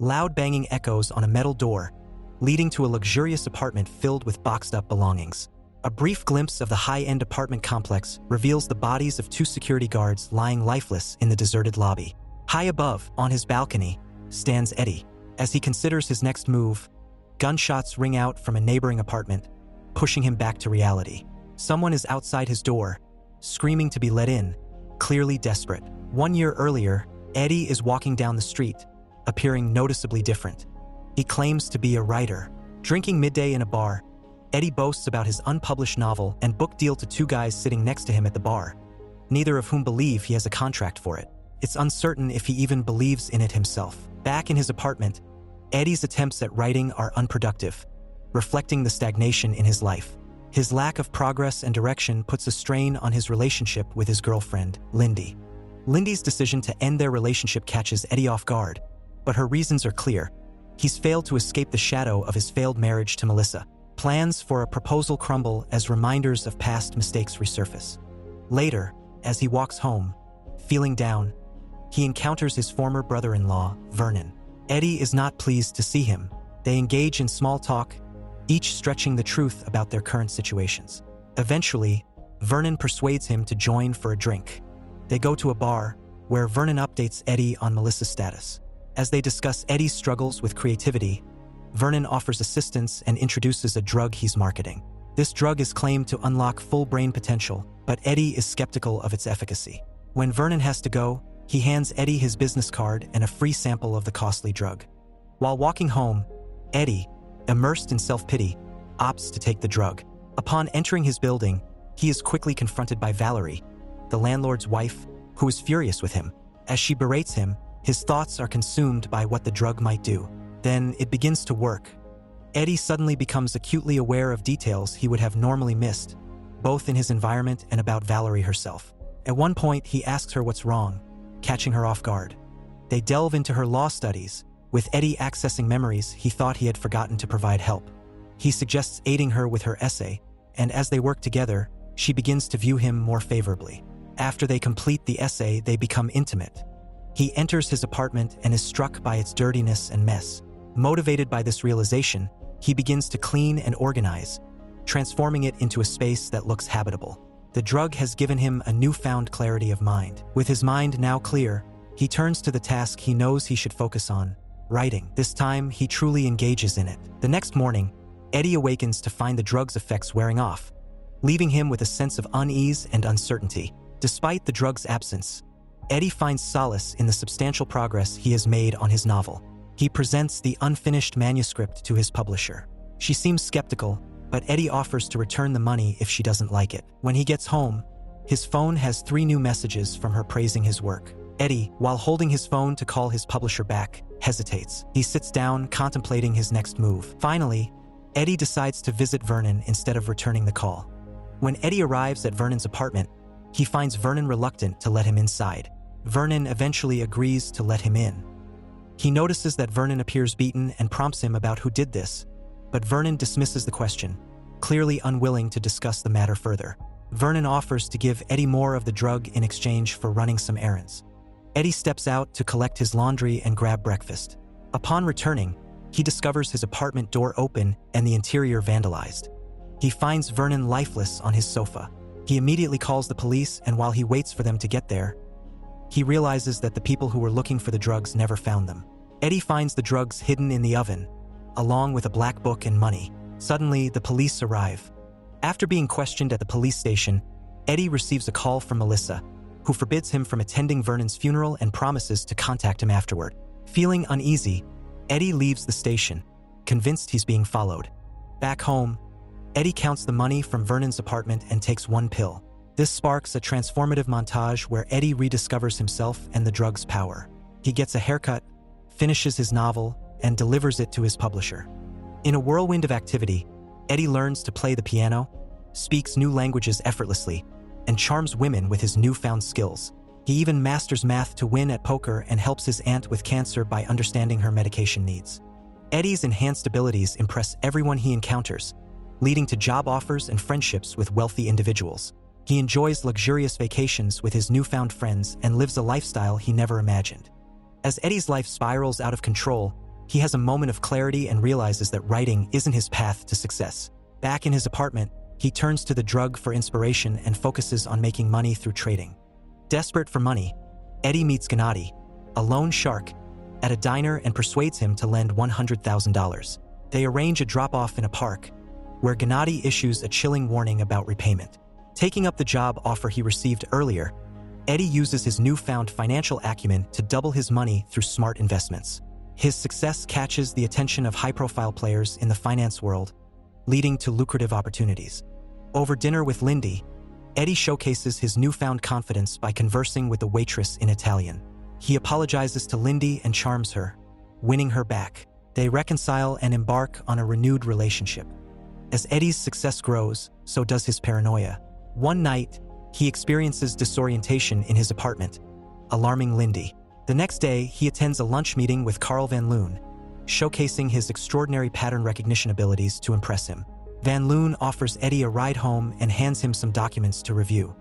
Loud banging echoes on a metal door, leading to a luxurious apartment filled with boxed-up belongings. A brief glimpse of the high-end apartment complex reveals the bodies of two security guards lying lifeless in the deserted lobby. High above, on his balcony, stands Eddie. As he considers his next move, gunshots ring out from a neighboring apartment, pushing him back to reality. Someone is outside his door, screaming to be let in, clearly desperate. 1 year earlier, Eddie is walking down the street, appearing noticeably different. He claims to be a writer. Drinking midday in a bar, Eddie boasts about his unpublished novel and book deal to two guys sitting next to him at the bar, neither of whom believe he has a contract for it. It's uncertain if he even believes in it himself. Back in his apartment, Eddie's attempts at writing are unproductive, reflecting the stagnation in his life. His lack of progress and direction puts a strain on his relationship with his girlfriend, Lindy. Lindy's decision to end their relationship catches Eddie off guard, but her reasons are clear. He's failed to escape the shadow of his failed marriage to Melissa. Plans for a proposal crumble as reminders of past mistakes resurface. Later, as he walks home, feeling down, he encounters his former brother-in-law, Vernon. Eddie is not pleased to see him. They engage in small talk, each stretching the truth about their current situations. Eventually, Vernon persuades him to join for a drink. They go to a bar, where Vernon updates Eddie on Melissa's status. As they discuss Eddie's struggles with creativity, Vernon offers assistance and introduces a drug he's marketing. This drug is claimed to unlock full brain potential, but Eddie is skeptical of its efficacy. When Vernon has to go, he hands Eddie his business card and a free sample of the costly drug. While walking home, Eddie, immersed in self-pity, opts to take the drug. Upon entering his building, he is quickly confronted by Valerie, the landlord's wife, who is furious with him. As she berates him, his thoughts are consumed by what the drug might do. Then it begins to work. Eddie suddenly becomes acutely aware of details he would have normally missed, both in his environment and about Valerie herself. At one point, he asks her what's wrong, catching her off guard. They delve into her law studies, with Eddie accessing memories he thought he had forgotten to provide help. He suggests aiding her with her essay, and as they work together, she begins to view him more favorably. After they complete the essay, they become intimate. He enters his apartment and is struck by its dirtiness and mess. Motivated by this realization, he begins to clean and organize, transforming it into a space that looks habitable. The drug has given him a newfound clarity of mind. With his mind now clear, he turns to the task he knows he should focus on, writing. This time, he truly engages in it. The next morning, Eddie awakens to find the drug's effects wearing off, leaving him with a sense of unease and uncertainty. Despite the drug's absence, Eddie finds solace in the substantial progress he has made on his novel. He presents the unfinished manuscript to his publisher. She seems skeptical, but Eddie offers to return the money if she doesn't like it. When he gets home, his phone has 3 new messages from her praising his work. Eddie, while holding his phone to call his publisher back, hesitates. He sits down, contemplating his next move. Finally, Eddie decides to visit Vernon instead of returning the call. When Eddie arrives at Vernon's apartment, he finds Vernon reluctant to let him inside. Vernon eventually agrees to let him in. He notices that Vernon appears beaten and prompts him about who did this, but Vernon dismisses the question, clearly unwilling to discuss the matter further. Vernon offers to give Eddie more of the drug in exchange for running some errands. Eddie steps out to collect his laundry and grab breakfast. Upon returning, he discovers his apartment door open and the interior vandalized. He finds Vernon lifeless on his sofa. He immediately calls the police, and while he waits for them to get there, he realizes that the people who were looking for the drugs never found them. Eddie finds the drugs hidden in the oven, along with a black book and money. Suddenly, the police arrive. After being questioned at the police station, Eddie receives a call from Melissa, who forbids him from attending Vernon's funeral and promises to contact him afterward. Feeling uneasy, Eddie leaves the station, convinced he's being followed. Back home, Eddie counts the money from Vernon's apartment and takes 1 pill. This sparks a transformative montage where Eddie rediscovers himself and the drug's power. He gets a haircut, finishes his novel, and delivers it to his publisher. In a whirlwind of activity, Eddie learns to play the piano, speaks new languages effortlessly, and charms women with his newfound skills. He even masters math to win at poker and helps his aunt with cancer by understanding her medication needs. Eddie's enhanced abilities impress everyone he encounters, leading to job offers and friendships with wealthy individuals. He enjoys luxurious vacations with his newfound friends and lives a lifestyle he never imagined. As Eddie's life spirals out of control, He has a moment of clarity and realizes that writing isn't his path to success. Back in his apartment, he turns to the drug for inspiration and focuses on making money through trading. Desperate for money, Eddie meets Gennady, a loan shark, at a diner and persuades him to lend $100,000. They arrange a drop-off in a park, where Gennady issues a chilling warning about repayment. Taking up the job offer he received earlier, Eddie uses his newfound financial acumen to double his money through smart investments. His success catches the attention of high-profile players in the finance world, leading to lucrative opportunities. Over dinner with Lindy, Eddie showcases his newfound confidence by conversing with the waitress in Italian. He apologizes to Lindy and charms her, winning her back. They reconcile and embark on a renewed relationship. As Eddie's success grows, so does his paranoia. One night, he experiences disorientation in his apartment, alarming Lindy. The next day, he attends a lunch meeting with Carl Van Loon, showcasing his extraordinary pattern recognition abilities to impress him. Van Loon offers Eddie a ride home and hands him some documents to review.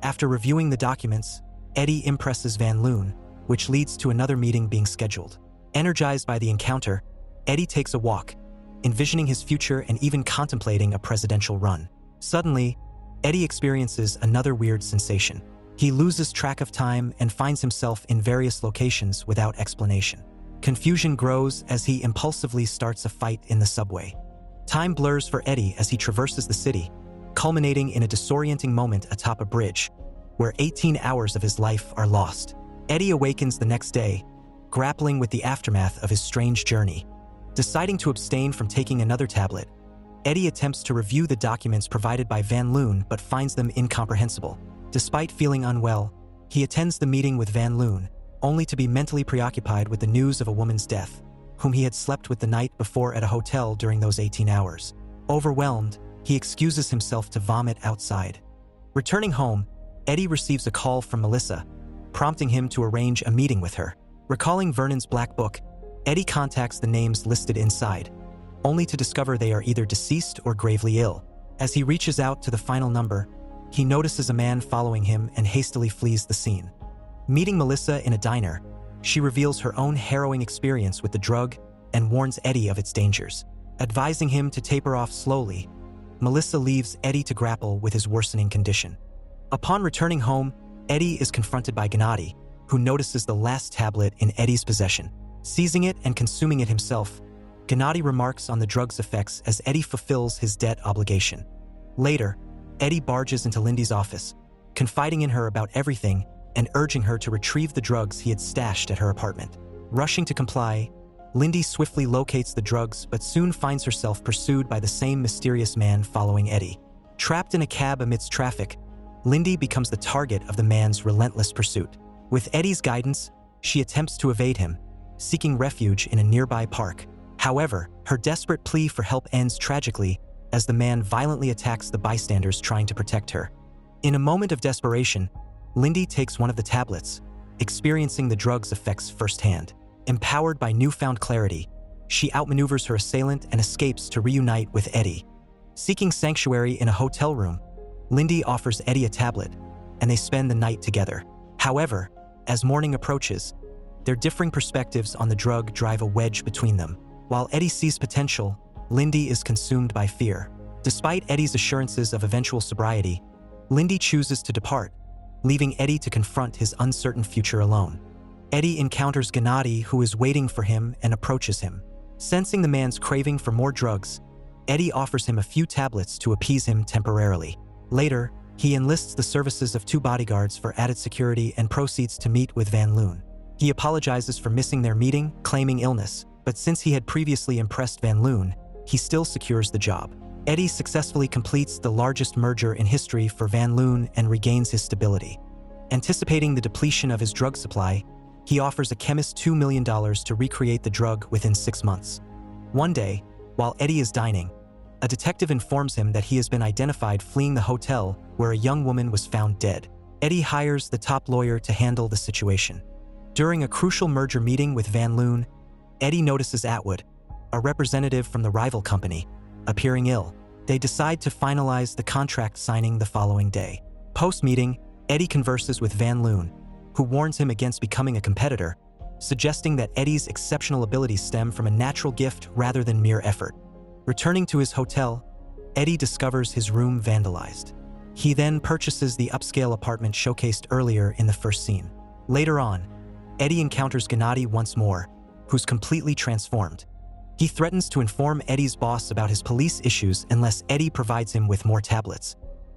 After reviewing the documents, Eddie impresses Van Loon, which leads to another meeting being scheduled. Energized by the encounter, Eddie takes a walk, envisioning his future and even contemplating a presidential run. Suddenly, Eddie experiences another weird sensation. He loses track of time and finds himself in various locations without explanation. Confusion grows as he impulsively starts a fight in the subway. Time blurs for Eddie as he traverses the city, culminating in a disorienting moment atop a bridge, where 18 hours of his life are lost. Eddie awakens the next day, grappling with the aftermath of his strange journey. Deciding to abstain from taking another tablet, Eddie attempts to review the documents provided by Van Loon but finds them incomprehensible. Despite feeling unwell, he attends the meeting with Van Loon, only to be mentally preoccupied with the news of a woman's death, whom he had slept with the night before at a hotel during those 18 hours. Overwhelmed, he excuses himself to vomit outside. Returning home, Eddie receives a call from Melissa, prompting him to arrange a meeting with her. Recalling Vernon's black book, Eddie contacts the names listed inside, only to discover they are either deceased or gravely ill. As he reaches out to the final number, he notices a man following him and hastily flees the scene. Meeting Melissa in a diner, she reveals her own harrowing experience with the drug and warns Eddie of its dangers. Advising him to taper off slowly, Melissa leaves Eddie to grapple with his worsening condition. Upon returning home, Eddie is confronted by Gennady, who notices the last tablet in Eddie's possession. Seizing it and consuming it himself, Gennady remarks on the drug's effects as Eddie fulfills his debt obligation. Later, Eddie barges into Lindy's office, confiding in her about everything and urging her to retrieve the drugs he had stashed at her apartment. Rushing to comply, Lindy swiftly locates the drugs but soon finds herself pursued by the same mysterious man following Eddie. Trapped in a cab amidst traffic, Lindy becomes the target of the man's relentless pursuit. With Eddie's guidance, she attempts to evade him, seeking refuge in a nearby park. However, her desperate plea for help ends tragically as the man violently attacks the bystanders trying to protect her. In a moment of desperation, Lindy takes one of the tablets, experiencing the drug's effects firsthand. Empowered by newfound clarity, she outmaneuvers her assailant and escapes to reunite with Eddie. Seeking sanctuary in a hotel room, Lindy offers Eddie a tablet, and they spend the night together. However, as morning approaches, their differing perspectives on the drug drive a wedge between them. While Eddie sees potential, Lindy is consumed by fear. Despite Eddie's assurances of eventual sobriety, Lindy chooses to depart, leaving Eddie to confront his uncertain future alone. Eddie encounters Gennady, who is waiting for him and approaches him. Sensing the man's craving for more drugs, Eddie offers him a few tablets to appease him temporarily. Later, he enlists the services of 2 bodyguards for added security and proceeds to meet with Van Loon. He apologizes for missing their meeting, claiming illness, but since he had previously impressed Van Loon, he still secures the job. Eddie successfully completes the largest merger in history for Van Loon and regains his stability. Anticipating the depletion of his drug supply, he offers a chemist $2 million to recreate the drug within 6 months. One day, while Eddie is dining, a detective informs him that he has been identified fleeing the hotel where a young woman was found dead. Eddie hires the top lawyer to handle the situation. During a crucial merger meeting with Van Loon, Eddie notices Atwood, a representative from the rival company, appearing ill. They decide to finalize the contract signing the following day. Post-meeting, Eddie converses with Van Loon, who warns him against becoming a competitor, suggesting that Eddie's exceptional abilities stem from a natural gift rather than mere effort. Returning to his hotel, Eddie discovers his room vandalized. He then purchases the upscale apartment showcased earlier in the first scene. Later on, Eddie encounters Gennady once more, who's completely transformed. He threatens to inform Eddie's boss about his police issues unless Eddie provides him with more tablets.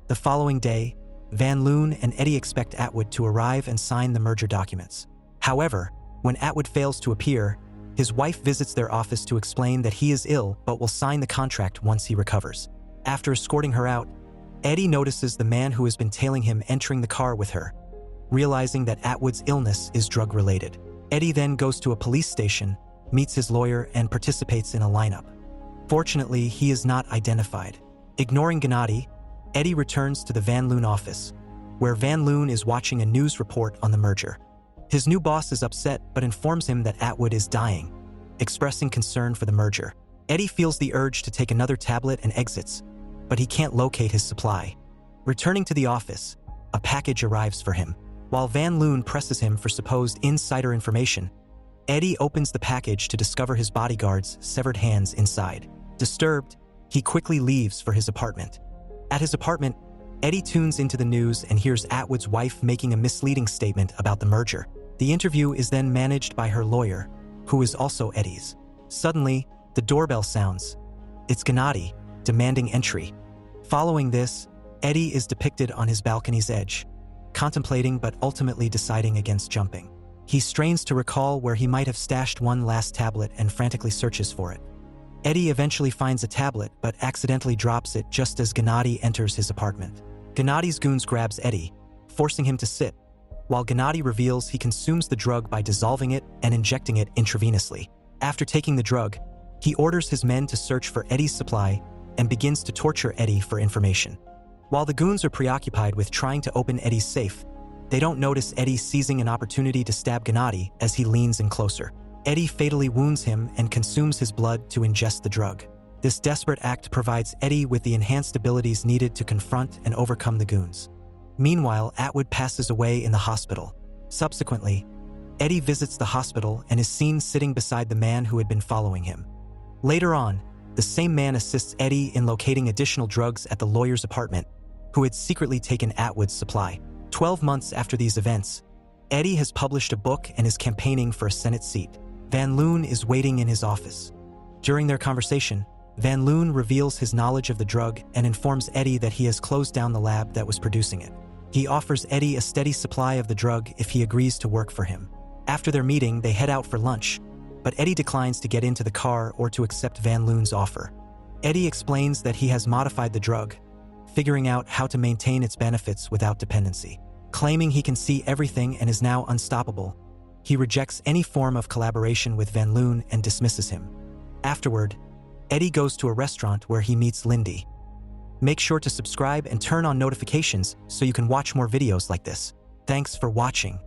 The following day, Van Loon and Eddie expect Atwood to arrive and sign the merger documents. However, when Atwood fails to appear, his wife visits their office to explain that he is ill but will sign the contract once he recovers. After escorting her out, Eddie notices the man who has been tailing him entering the car with her, realizing that Atwood's illness is drug-related. Eddie then goes to a police station, meets his lawyer, and participates in a lineup. Fortunately, he is not identified. Ignoring Gennady, Eddie returns to the Van Loon office, where Van Loon is watching a news report on the merger. His new boss is upset but informs him that Atwood is dying, expressing concern for the merger. Eddie feels the urge to take another tablet and exits, but he can't locate his supply. Returning to the office, a package arrives for him. While Van Loon presses him for supposed insider information, Eddie opens the package to discover his bodyguard's severed hands inside. Disturbed, he quickly leaves for his apartment. At his apartment, Eddie tunes into the news and hears Atwood's wife making a misleading statement about the merger. The interview is then managed by her lawyer, who is also Eddie's. Suddenly, the doorbell sounds. It's Gennady, demanding entry. Following this, Eddie is depicted on his balcony's edge, contemplating but ultimately deciding against jumping. He strains to recall where he might have stashed one last tablet and frantically searches for it. Eddie eventually finds a tablet but accidentally drops it just as Gennady enters his apartment. Gennady's goons grabs Eddie, forcing him to sit, while Gennady reveals he consumes the drug by dissolving it and injecting it intravenously. After taking the drug, he orders his men to search for Eddie's supply and begins to torture Eddie for information. While the goons are preoccupied with trying to open Eddie's safe, they don't notice Eddie seizing an opportunity to stab Gennady as he leans in closer. Eddie fatally wounds him and consumes his blood to ingest the drug. This desperate act provides Eddie with the enhanced abilities needed to confront and overcome the goons. Meanwhile, Atwood passes away in the hospital. Subsequently, Eddie visits the hospital and is seen sitting beside the man who had been following him. Later on, the same man assists Eddie in locating additional drugs at the lawyer's apartment, who had secretly taken Atwood's supply. 12 months after these events, Eddie has published a book and is campaigning for a Senate seat. Van Loon is waiting in his office. During their conversation, Van Loon reveals his knowledge of the drug and informs Eddie that he has closed down the lab that was producing it. He offers Eddie a steady supply of the drug if he agrees to work for him. After their meeting, they head out for lunch, but Eddie declines to get into the car or to accept Van Loon's offer. Eddie explains that he has modified the drug, figuring out how to maintain its benefits without dependency. Claiming he can see everything and is now unstoppable, he rejects any form of collaboration with Van Loon and dismisses him. Afterward, Eddie goes to a restaurant where he meets Lindy. Make sure to subscribe and turn on notifications so you can watch more videos like this. Thanks for watching.